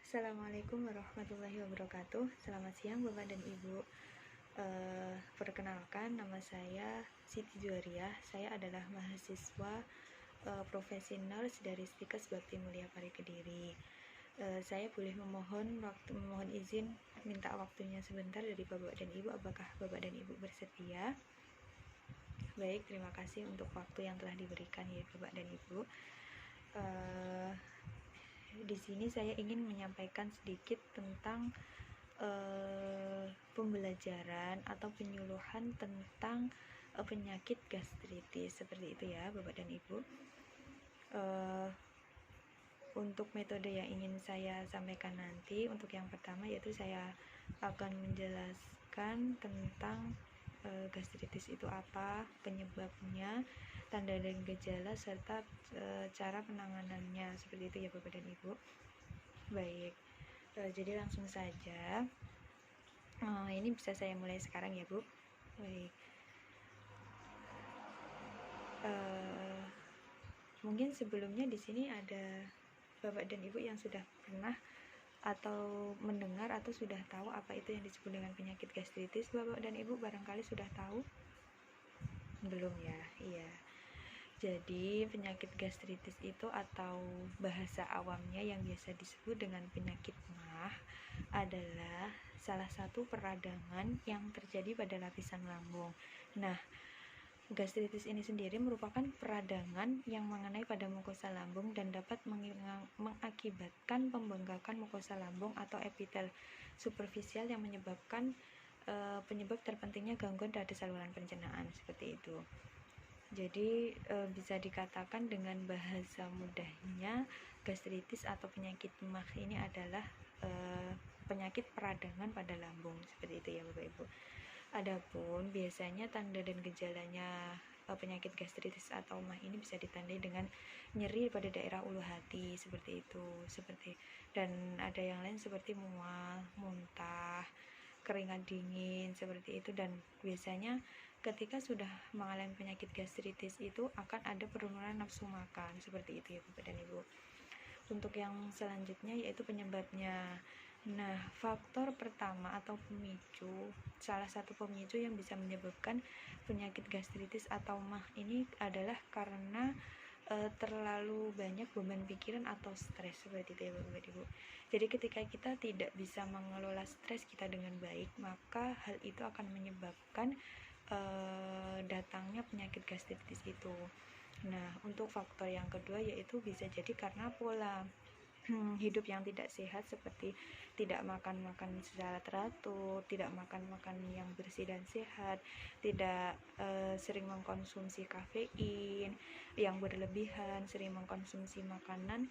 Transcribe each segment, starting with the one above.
Assalamualaikum warahmatullahi wabarakatuh. Selamat siang Bapak dan Ibu. Perkenalkan, nama saya Siti Juwariah. Saya adalah mahasiswa profesi nurse dari Stikes Bakti Mulia Pari Kediri. Saya boleh memohon izin minta waktunya sebentar dari Bapak dan Ibu. Apakah Bapak dan Ibu bersedia? Baik, terima kasih untuk waktu yang telah diberikan ya Bapak dan Ibu. Di sini saya ingin menyampaikan sedikit tentang pembelajaran atau penyuluhan tentang penyakit gastritis, seperti itu ya Bapak dan Ibu. Untuk metode yang ingin saya sampaikan nanti, untuk yang pertama yaitu saya akan menjelaskan tentang gastritis itu apa, penyebabnya, tanda dan gejala, serta cara penanganannya, seperti itu ya Bapak dan Ibu. Baik, jadi langsung saja. Ini bisa saya mulai sekarang ya Bu. Baik. Mungkin sebelumnya di sini ada Bapak dan Ibu yang sudah pernah atau mendengar atau sudah tahu apa itu yang disebut dengan penyakit gastritis. Bapak dan Ibu barangkali sudah tahu? Belum ya? Iya. Jadi penyakit gastritis itu atau bahasa awamnya yang biasa disebut dengan penyakit MAH adalah salah satu peradangan yang terjadi pada lapisan lambung. Nah, gastritis ini sendiri merupakan peradangan yang mengenai pada mukosa lambung dan dapat mengakibatkan pembengkakan mukosa lambung atau epitel superficial yang menyebabkan penyebab terpentingnya gangguan pada saluran pencernaan, seperti itu. Jadi bisa dikatakan dengan bahasa mudahnya, gastritis atau penyakit MAH ini adalah penyakit peradangan pada lambung, seperti itu ya Bapak Ibu. Adapun biasanya tanda dan gejalanya penyakit gastritis atau MAH ini bisa ditandai dengan nyeri pada daerah ulu hati, seperti itu, dan ada yang lain seperti mual, muntah, keringat dingin, seperti itu. Dan biasanya ketika sudah mengalami penyakit gastritis itu akan ada penurunan nafsu makan, seperti itu ya Bapak dan Ibu. Untuk yang selanjutnya yaitu penyebabnya. Nah, faktor pertama atau pemicu, salah satu pemicu yang bisa menyebabkan penyakit gastritis atau MAH ini adalah karena terlalu banyak beban pikiran atau stres, seperti itu ya Bapak Ibu. Jadi ketika kita tidak bisa mengelola stres kita dengan baik, maka hal itu akan menyebabkan datangnya penyakit gastritis itu. Nah, untuk faktor yang kedua yaitu bisa jadi karena pola hidup yang tidak sehat, seperti tidak makan secara teratur, tidak makan yang bersih dan sehat, tidak sering mengkonsumsi kafein yang berlebihan, sering mengkonsumsi makanan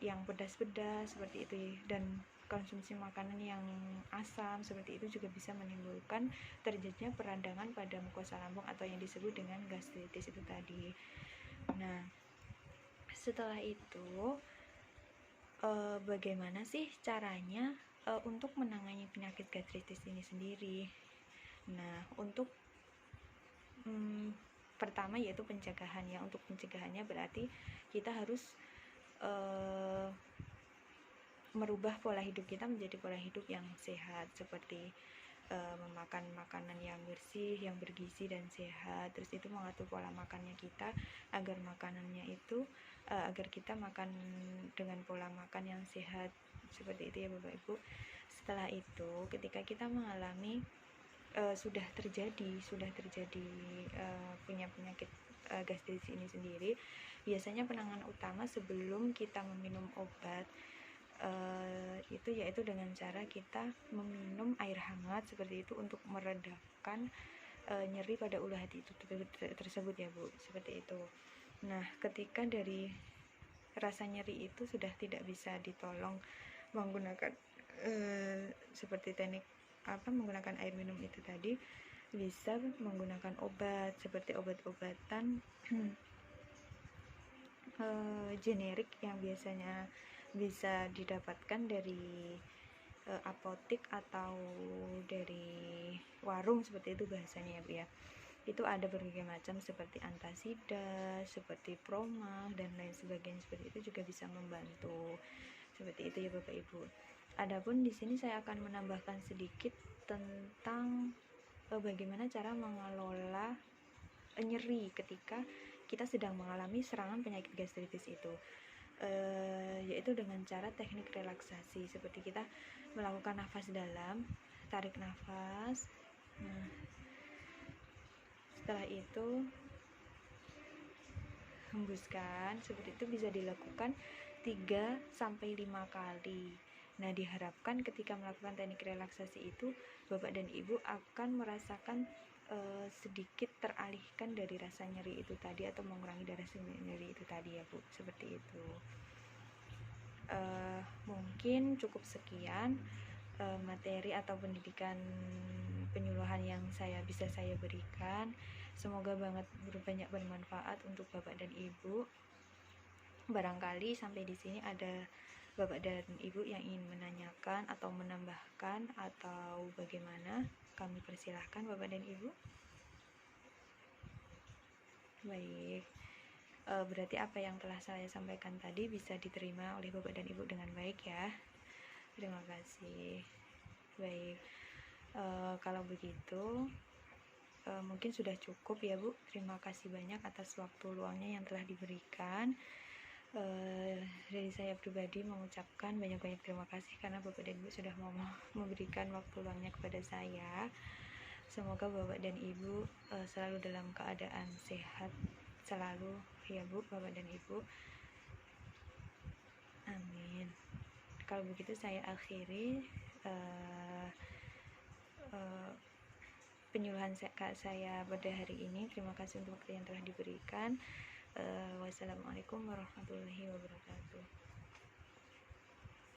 yang pedas-pedas, seperti itu, dan konsumsi makanan yang asam, seperti itu juga bisa menimbulkan terjadinya peradangan pada mukosa lambung atau yang disebut dengan gastritis itu tadi. Nah, setelah itu bagaimana sih caranya untuk menangani penyakit gastritis ini sendiri? Nah, untuk pertama yaitu pencegahan ya. Untuk pencegahannya berarti kita harus merubah pola hidup kita menjadi pola hidup yang sehat, seperti memakan makanan yang bersih, yang bergizi dan sehat. Terus itu mengatur pola makannya kita agar makanannya itu agar kita makan dengan pola makan yang sehat, seperti itu ya Bapak Ibu. Setelah itu ketika kita mengalami sudah terjadi punya penyakit gastritis ini sendiri, biasanya penanganan utama sebelum kita meminum obat itu yaitu dengan cara kita meminum air hangat, seperti itu, untuk meredakan nyeri pada ulu hati itu tersebut ya Bu, seperti itu. Nah, ketika dari rasa nyeri itu sudah tidak bisa ditolong menggunakan seperti teknik menggunakan air minum itu tadi, bisa menggunakan obat seperti obat-obatan generik yang biasanya bisa didapatkan dari apotik atau dari warung, seperti itu bahasanya ya Bu ya. Itu ada berbagai macam seperti antasida, seperti promah dan lain sebagainya, seperti itu juga bisa membantu. Seperti itu ya Bapak Ibu. Adapun di sini saya akan menambahkan sedikit tentang bagaimana cara mengelola nyeri ketika kita sedang mengalami serangan penyakit gastritis itu, yaitu dengan cara teknik relaksasi, seperti kita melakukan nafas dalam, tarik nafas, nah, setelah itu hembuskan. Seperti itu bisa dilakukan 3-5 kali. Nah, diharapkan ketika melakukan teknik relaksasi itu, Bapak dan Ibu akan merasakan sedikit teralihkan dari rasa nyeri itu tadi, atau mengurangi dari rasa nyeri itu tadi ya Bu. Seperti itu. Mungkin cukup sekian materi atau pendidikan penyuluhan yang bisa saya berikan. Semoga banget banyak bermanfaat untuk Bapak dan Ibu. Barangkali sampai di sini ada Bapak dan Ibu yang ingin menanyakan atau menambahkan atau bagaimana, kami persilahkan Bapak dan Ibu. Baik, berarti apa yang telah saya sampaikan tadi bisa diterima oleh Bapak dan Ibu dengan baik ya. Terima kasih. Baik, kalau begitu mungkin sudah cukup ya Bu. Terima kasih banyak atas waktu luangnya yang telah diberikan. Dari saya pribadi mengucapkan banyak-banyak terima kasih karena Bapak dan Ibu sudah mau memberikan waktu luangnya kepada saya. Semoga Bapak dan Ibu selalu dalam keadaan sehat selalu ya Bu, Bapak dan Ibu. Amin. Kalau begitu saya akhiri penyuluhan saya pada hari ini. Terima kasih untuk waktu yang telah diberikan. Wassalamualaikum warahmatullahi wabarakatuh.